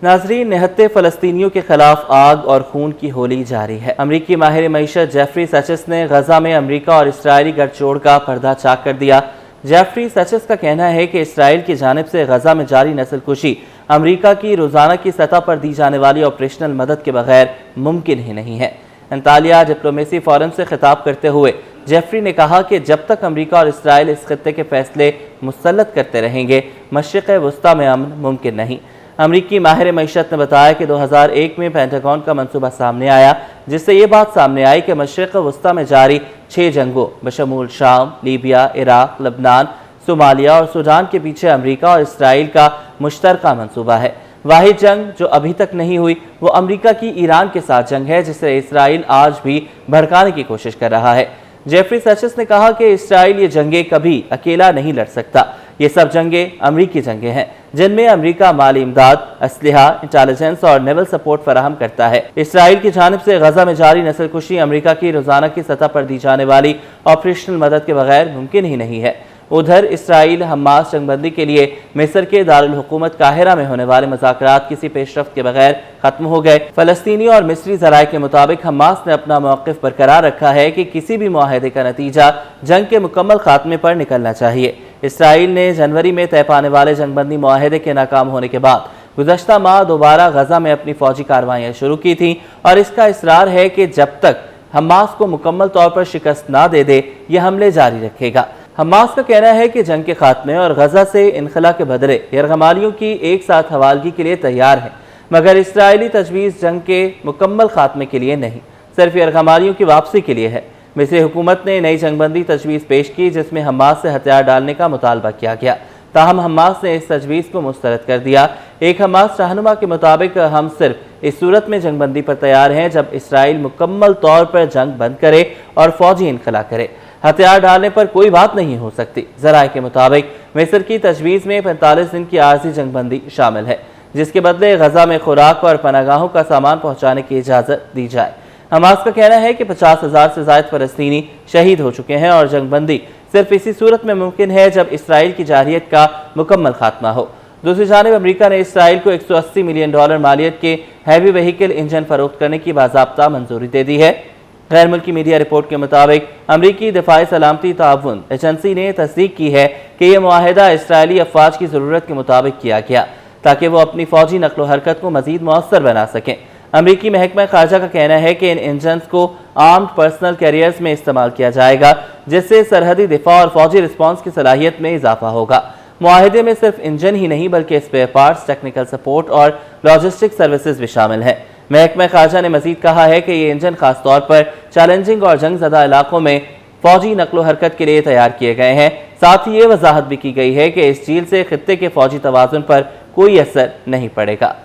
ناظرین، نہتے فلسطینیوں کے خلاف آگ اور خون کی ہولی جاری ہے۔ امریکی ماہر معیشت جیفری سچس نے غزہ میں امریکہ اور اسرائیلی گٹھ جوڑ کا پردہ چاک کر دیا۔ جیفری سچس کا کہنا ہے کہ اسرائیل کی جانب سے غزہ میں جاری نسل کشی امریکہ کی روزانہ کی سطح پر دی جانے والی آپریشنل مدد کے بغیر ممکن ہی نہیں ہے۔ انطالیہ ڈپلومیسی فورم سے خطاب کرتے ہوئے جیفری نے کہا کہ جب تک امریکہ اور اسرائیل اس خطے کے فیصلے مسلط کرتے رہیں گے، مشرق وسطیٰ میں امن ممکن نہیں۔ امریکی ماہر معیشت نے بتایا کہ 2001 میں پینٹاگون کا منصوبہ سامنے آیا، جس سے یہ بات سامنے آئی کہ مشرق وسطیٰ میں جاری 6 جنگوں بشمول شام، لیبیا، عراق، لبنان، صومالیہ اور سوڈان کے پیچھے امریکہ اور اسرائیل کا مشترکہ منصوبہ ہے۔ واحد جنگ جو ابھی تک نہیں ہوئی وہ امریکہ کی ایران کے ساتھ جنگ ہے، جسے اسرائیل آج بھی بھڑکانے کی کوشش کر رہا ہے۔ جیفری سچس نے کہا کہ اسرائیل یہ جنگیں کبھی اکیلا نہیں لڑ سکتا۔ یہ سب جنگیں امریکی جنگیں ہیں، جن میں امریکہ مالی امداد، اسلحہ، انٹیلیجنس اور نیول سپورٹ فراہم کرتا ہے۔ اسرائیل کی جانب سے غزہ میں جاری نسل کشی امریکہ کی روزانہ کی سطح پر دی جانے والی آپریشنل مدد کے بغیر ممکن ہی نہیں ہے۔ ادھر اسرائیل حماس جنگ بندی کے لیے مصر کے دارالحکومت قاہرہ میں ہونے والے مذاکرات کسی پیش رفت کے بغیر ختم ہو گئے۔ فلسطینی اور مصری ذرائع کے مطابق حماس نے اپنا موقف برقرار رکھا ہے کہ کسی بھی معاہدے کا نتیجہ جنگ کے مکمل خاتمے پر نکلنا چاہیے۔ اسرائیل نے جنوری میں طے پانے والے جنگ بندی معاہدے کے ناکام ہونے کے بعد گزشتہ ماہ دوبارہ غزہ میں اپنی فوجی کارروائیاں شروع کی تھیں، اور اس کا اصرار ہے کہ جب تک حماس کو مکمل طور پر شکست نہ دے دے یہ حملے جاری رکھے گا۔ حماس کا کہنا ہے کہ جنگ کے خاتمے اور غزہ سے انخلا کے بدلے یرغمالیوں کی ایک ساتھ حوالگی کے لیے تیار ہے، مگر اسرائیلی تجویز جنگ کے مکمل خاتمے کے لیے نہیں، صرف یرغمالیوں کی واپسی کے لیے ہے۔ مصری حکومت نے نئی جنگ بندی تجویز پیش کی، جس میں حماس سے ہتھیار ڈالنے کا مطالبہ کیا گیا، تاہم حماس نے اس تجویز کو مسترد کر دیا۔ ایک حماس رہنما کے مطابق ہم صرف اس صورت میں جنگ بندی پر تیار ہیں جب اسرائیل مکمل طور پر جنگ بند کرے اور فوجی انخلا کرے۔ ہتھیار ڈالنے پر کوئی بات نہیں ہو سکتی۔ ذرائع کے مطابق مصر کی تجویز میں 45 دن کی عارضی جنگ بندی شامل ہے، جس کے بدلے غزہ میں خوراک اور پناہ گاہوں کا سامان پہنچانے کی اجازت دی جائے۔ حماس کا کہنا ہے کہ 50,000 سے زائد فلسطینی شہید ہو چکے ہیں اور جنگ بندی صرف اسی صورت میں ممکن ہے جب اسرائیل کی جارحیت کا مکمل خاتمہ ہو۔ دوسری جانب امریکہ نے اسرائیل کو $180 ملین مالیت کے ہیوی وہیکل انجن فروخت کرنے کی باضابطہ منظوری دے دی ہے۔ غیر ملکی میڈیا رپورٹ کے مطابق امریکی دفاعی سلامتی تعاون ایجنسی نے تصدیق کی ہے کہ یہ معاہدہ اسرائیلی افواج کی ضرورت کے مطابق کیا گیا تاکہ وہ اپنی فوجی نقل و حرکت کو مزید مؤثر بنا سکیں۔ امریکی محکمہ خارجہ کا کہنا ہے کہ ان انجنز کو آرمڈ پرسنل کیریئرز میں استعمال کیا جائے گا، جس سے سرحدی دفاع اور فوجی رسپانس کی صلاحیت میں اضافہ ہوگا۔ معاہدے میں صرف انجن ہی نہیں بلکہ اسپیئر پارٹس، ٹیکنیکل سپورٹ اور لاجسٹک سروسز بھی شامل ہیں۔ محکمہ خارجہ نے مزید کہا ہے کہ یہ انجن خاص طور پر چیلنجنگ اور جنگ زدہ علاقوں میں فوجی نقل و حرکت کے لیے تیار کیے گئے ہیں۔ ساتھ ہی یہ وضاحت بھی کی گئی ہے کہ اس ڈیل سے خطے کے فوجی توازن پر کوئی اثر نہیں پڑے گا۔